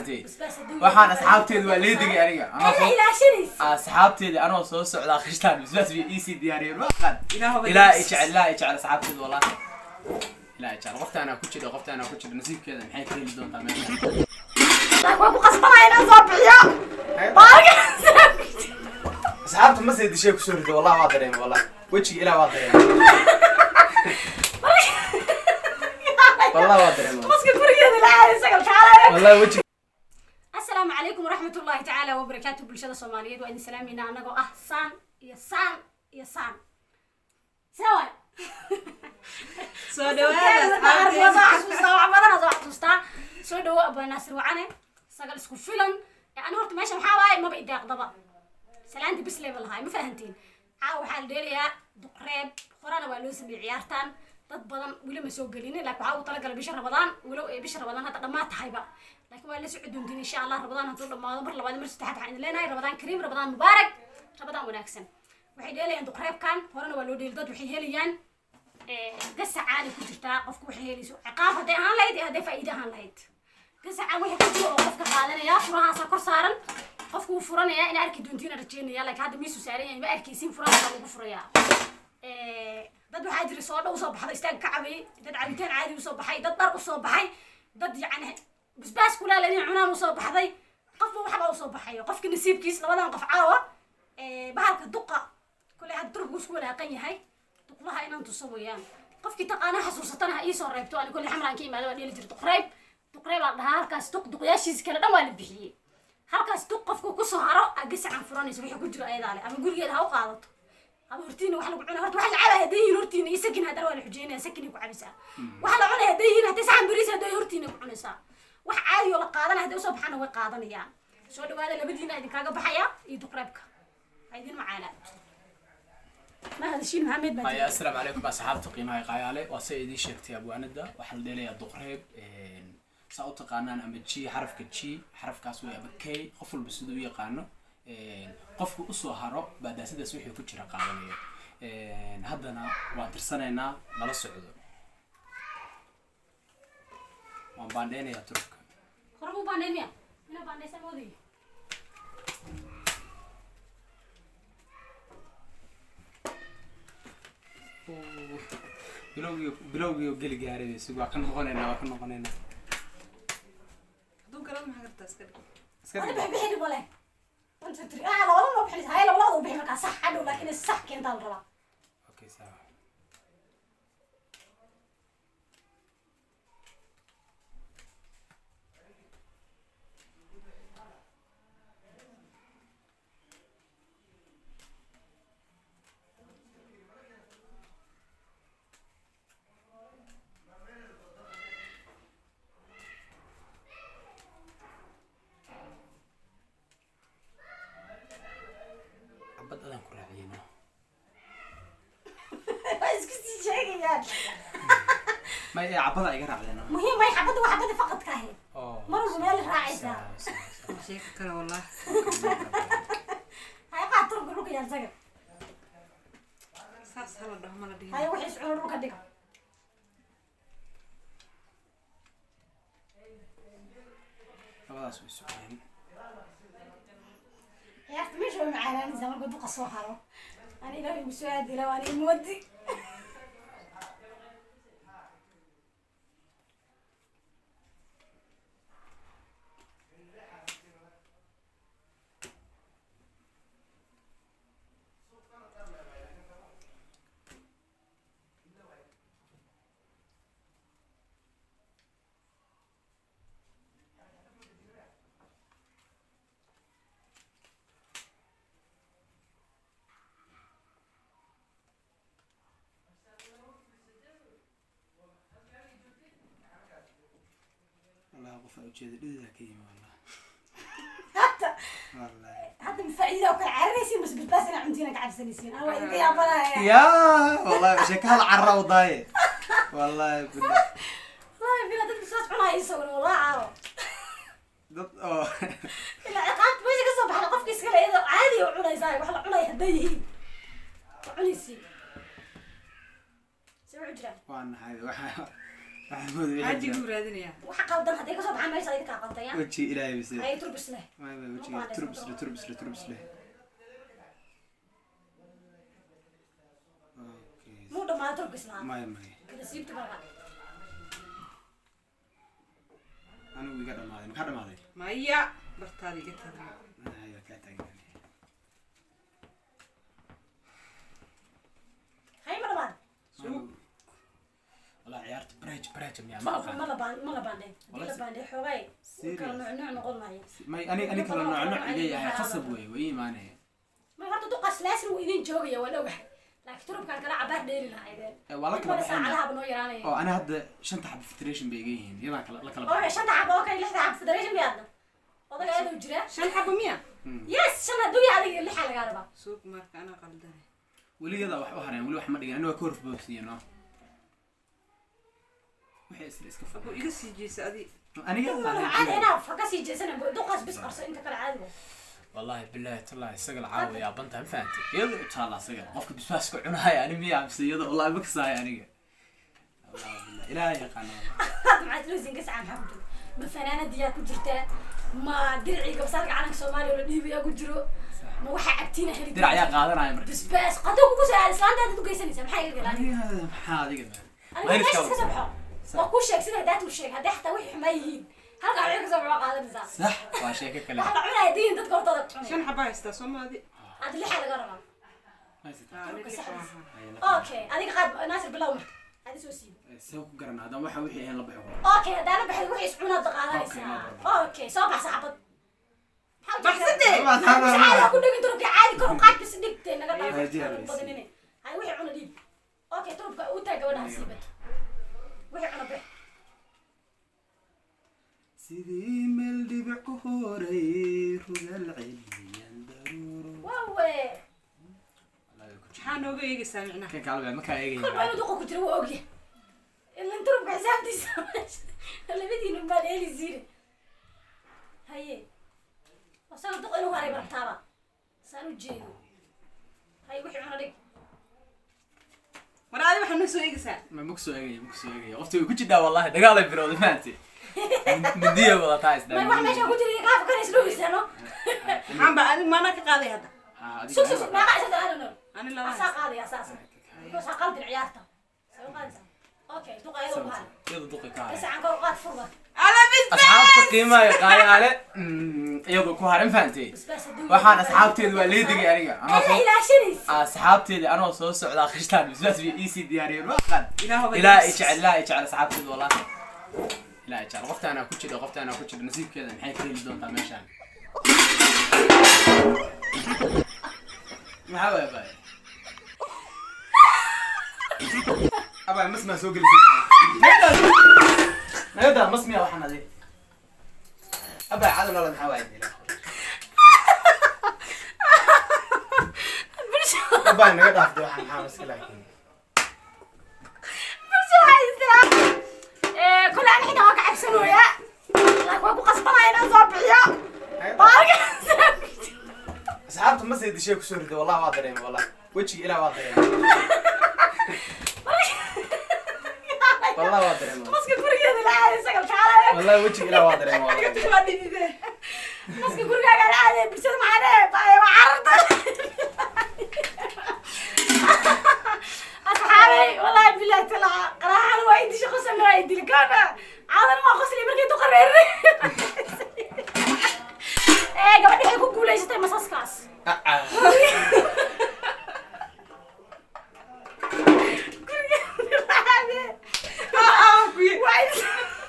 فهمتي waxaan asxaabteedu waa leedigay aniga asxaabteedu anoo soo socda khishtaan bisbas bi EC diyaariyeen waqan ilaa ijecel asxaabteedu wallahi ilaa ijecel qoftaana ku jiro nasiibkeeda maxay ka heli doontaa meesha waa ku qasbanayna soo bixiyo asxaabtu ma sii dishay ku soo rido wallahi waa dareemay wallahi wajiga ilaa waa dareemay والله وادري والله وجهي. السلام عليكم ورحمة الله تعالى وبركاته بالشدة الصومالية وإن سلامنا أنكو أحسن يسان سوا سو دو أبو ناصر وعنه سجل سكو فيلم يعني ورت ماشي محاوي ما بيدي أقضبا سلامتي بس ليفل هاي ما فهمتين عاو حال ديريا دقريب قرانا والوس بعيارتان dad badan wili ma soo galin laakiin waxa uu tala galay bisha Ramadaan wilo ee bisha Ramadaan hadda dhamaad tahayba laakiin waa la soo cuduntin insha Allah Ramadaan haduu dhamaado mar labaad mar saddexaad waxaan leenahay Ramadaan Kariim Ramadaan Mubaarak Ramadaan wanaagsan waxay dheelayaan duqreebkan horena waa loo dheel dad waxay helayaan gasacaani ku jirta qofku waxay helayso ciqaab haday aan lahayd haday faa'iido aan lahayd gasaca waxa ku jiro oo qofka qaadanaya furahaas kor saaran qofku uu furanaya in arki doontiin rajeynaya laakiin hadda miisu saaran yahay ma arkaysin furaha lagu furaya dad waxa jira soo dhaw soo baxday istaag ka cabay dad cabitaan caadi u soo baxay dad dhar u soo baxay dad yani basbaas kula leeyahay cunaan u soo baxday qofba waxa uu soo baxay qofka nasiibkiis labadan qof caawa bahalka duqa kulli had durbu isku walaaqan yahay duqlaha inaan tusawayaan qofkii taqaana xasuusatana ii soo reebto aan kulli xamraan ka imaado aan jirto duqreeb la dhahaa halkaas duqyaashiis kala dhan waa la bixiyay halkaas duq qofku ku soo haro agasacan furanayso wixii ku jiro ayadaale ama gurigeeda ha u qaadato أبو هرتين وحلا قلنا هرت وحلا على هديه هرتين يسكن هذا ولا حجينا سكن يكون عبسة وحلا قلنا هديه هنا تسعة بريس هديه هرتين يكون عبسة وح عادي ولا قاضنا هديه سبحانه وقاضنا يعني شو هذا اللي بدينا إذا كاجا بحياة يدقربك هيدين معانا ما هذا الشيء محمد بدي هيا السلام عليكم بأصحاب تقييم هاي قايلة وسيدي شركتي أبو أندا وحل دليل الدقرب سأوت قانون أم تشي حرف كتشي حرف كاسوي أبكي قفل بسدوية قانون qofku u soo haro baadaasadaas wixii ku jira qaadanaya haddana waan tirsanayna nala socdo waan baandheynaya turka qorbu baandheynaya ina baandheysan moodi bilowgii geli gaaray sidoo waa ka noqonaynaa dun kala ma xaqta iska أنا بحب ولا أنت تري لا والله ما بحس هاي لا والله بحب مكان صح حلو لكن الصح كنت الربا أوكي سوا بدأنا كراعينا. بس كذي شيء يعني. ما هي عبادة يقرأ علينا. مهم ما يحبده وحبده فقط كاهن. مرة بمال راعيسة. شيء كلا والله. هاي قاعد تروح روك يا زجر. ساس هلا ده ما لديه. هاي وحش عمر روك هديك. خلاص بسوين. يا أختي مش هو معانا نزل مرة بدو قصوى حرو أنا إلهي مساعد إلى وأنا المودي وجهي لذا كيما والله حتى مفعيلة وكل عريسين بس أنا عندنا قاعد سنسين أنا أنت يا بلا يا والله شكلها عرّا وضايع والله بالله والله بلا دد بس عنا يسوي والله عارو دد العقاب ويش قصب على قفك يسكله إذا عادي وعنا يساوي وحلا عنا يهديه عنيسي سوي عجرة وانا هاي حاجي ورادنيا waxa qaldan haday ka soo baxaan meesha ay ka qaldan وجهي إلهي بس ay turbis leh ما وجهي تربس له اوكي muu dhamaa turbis leh ما kada siibta baa انا ويقا دمادي ما دمادي ما هي برتادي قلت هاي كاتاغي hay ma dhamaan والله عيارت بريج ما أقان ma la baandhay la baandhay xoogay kala nooc noqon maayo ما أنا كلا نوع إليه خصب وي ما أنا ma horta duqas laasin uu idin joogaya waan ogahay laakiin turubkan kala cabaar dheeri lahaydeen والله كلا saacadaha noo yaraanaya أو أنا هذا شنطة حب فيدريشن بيجيهن يلا كلا oo shanta xabo oo kale lixda xabo federation biyaadna odaga aad u jira شن حبة 100 yes shan haduu yahay lixa laga raba سوق مارك أنا قلدني ولي هذا واحد هرين ولي واحد ما دقيقة أنا وكورف بوسي أنا وحيس الإسكافة أقول إيش يجيس أدي أنا يلا عاد انا فكاسي جسنا duqas bis qarso inta kala caadi والله بالله والله السجل عاوي يا بنت فهمت يلا تعال سجل قفك بس كعنها يعني مية بس يلا والله بكسا يعني والله بالله إلهي قناه مع تلوزين قص عن حمد بفنانة ديا كجرتا ما درعي قبصارك عنك سومالي ولا ديبيا كجرو ما waxa agtiina heli درع يا قادر هاي مركز بس qado kugu soo islaanta dad u geysanaysa maxay iga galani هذا كده أنا ما يشتغل سبحان وكل شيء كسر هدات وشيء هدا حتى وحي حمايين هلقى عليك سبحان قادر نزاع صح واشياء كلام هلا عنا هدين دتك ورطة شن حبة يستسمى أدي هذا اللي حاله قربا أنا دي اوكي هذيك قاد ناصر بلاو هذه سو سيب سوق قرن هذا waxa wixii aan la baxo اوكي هذا انا بحد وحي سعونا دقاليسا اوكي سو بحث حبط بحثتي تعال كل دقيقة تربك عادي كل قاعد بس دقيقة نقدر بدنيني هاي وحي عنا ديب اوكي تربك وتا قولها سيبت وحي عنا به sidii meel dhibic ku horay rugal cilmiyan daruuro واو حانوجا يجي سامعنا kan kale ma ka eegay كل ما يدقوا كتير وأوجي اللي انترب حساب دي اللي بدي نبان إيه زيري هاي وصلوا دقوا هاري برتابة صاروا جيرو هاي وحي عنا لك مرة هذا وحنا نسوي يجي سام ma mugso eegay qoftii ku jidaa wallahi dagaal ay bilowday maanta midiya wada taas ما واحد ماشي أقول لك كيف كان يسلوه يسنو عم بقى ما أنا كقاضي هذا سوق ما قاعد أسد أنا أنا لا أساق هذه أساسا بس أقلد العيارته سوي قادسة أوكي دقوا يدو بهال yadu duqi ka بس عن قوقات فرضة أنا بس asxaabta qiimaha qaayale iyadu ku harin faantay بس هدوء waxaan asxaabteedu waa leedigay aniga أنا إلى شنيس asxaabteedu anoo soo socda khishtaan bisbas bi isi diyaariyeen waqan إلهي ilaa ijecel asxaabteedu wallahi ilaa ijecel qofta ana ku jiro nasiibkeeda maxay ka heli doontaa meeshaan maxaa way bay aba masma soo gelisay nayada masmiya waxaan aday aba cadan wala maxaa way aba naga dhaafday waxaan maxaa maskala كل عن حين واقع بسنويا لك وابو قصبنا هنا صبحيا بارك asxaabta ma sii dishay ku soo riday wallahi waa dareemay wallahi wajiga ilaa waa dareemay wallahi waa dareemay مسك كوريا العادي سقل كعلى wallahi wajiga ilaa waa dareemay wallahi مسك كوريا العادي بيصير معنا باي وعرض أصحابي والله بالله طلع قراحة وايد شو خصنا وايد الكانا عاد ما خصني بركي تقرر إيه قبل يحكوا كل إيش